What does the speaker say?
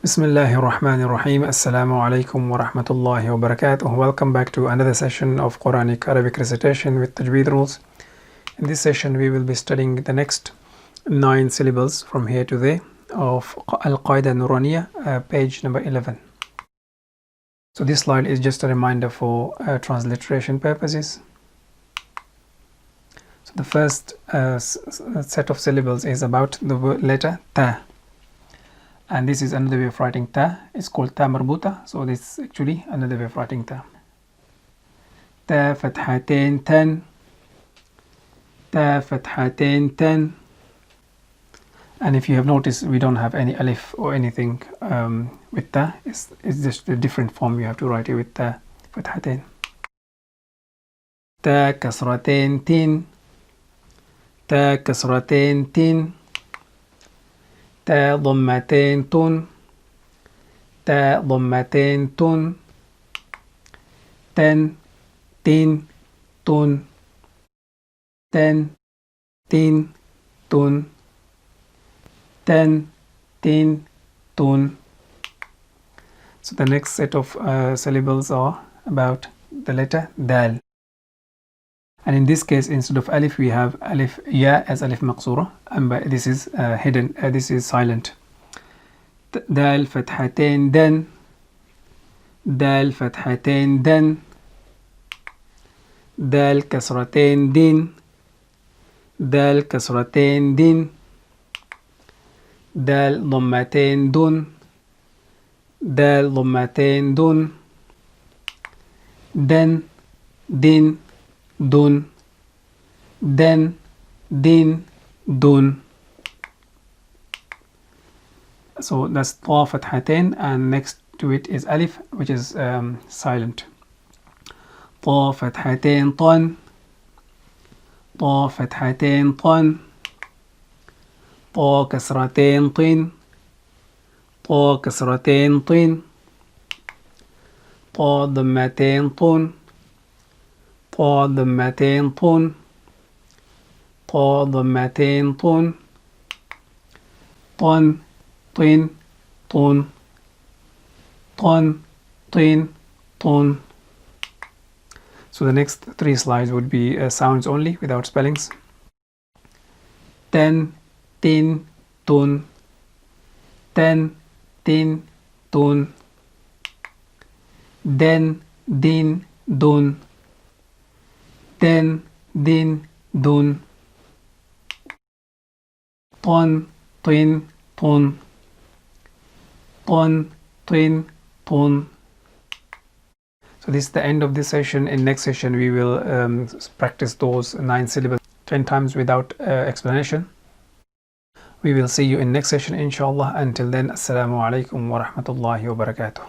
Bismillahir Rahmanir Rahim. Assalamu alaikum wa rahmatullahi wa barakatuh. Welcome back to another session of Qur'anic Arabic Recitation with Tajweed Rules. In this session, we will be studying the next 9 syllables from here to there of Al-Qaida Nuraniya, page number 11. So this slide is just a reminder for transliteration purposes. So the first set of syllables is about the letter ta. And this is another way of writing ta. It's called ta marbuta. So this is actually another way of writing ta. Ta fathatain tan. Ta fathatain tan. And if you have noticed, we don't have any alif or anything with ta. It's just a different form. You have to write it with ta fathatain. Ta kasratain tin. Ta kasratain tin. تا ضمتين تن تا ضمتين تن تن تين تن تن تين تن تن تين تن. So the next set of syllables are about the letter dal. And in this case, instead of alif, we have alif ya as alif maqsura, and this is hidden, this is silent. Dal fathatain dan. Dal fathatain dan. Dal kasratain din. Dal kasratain din. Dal dhammatain dun. Dal dhammatain dun. Dan din dun. Den din dun. So that's ta fathatain, and next to it is alif, which is silent. Ta fathatain tan. Ta fathatain tan. Ta kasratain tin. Ta kasratain tin. Ta dhammatain tun. Ta dhammatain tun. Ta dhammatain tun. Tan tin tun. Tan tin tun. So the next 3 slides would be sounds only without spellings. Ten tin tun. Ten tin tun. Den din dun. Den din dun. Ton tin tun. Ton tin tun. So this is the end of this session. In next session we will practice those 9 syllables 10 times without explanation. We will see you in next session inshallah. Until then, assalamu alaikum wa rahmatullahi wa barakatuh.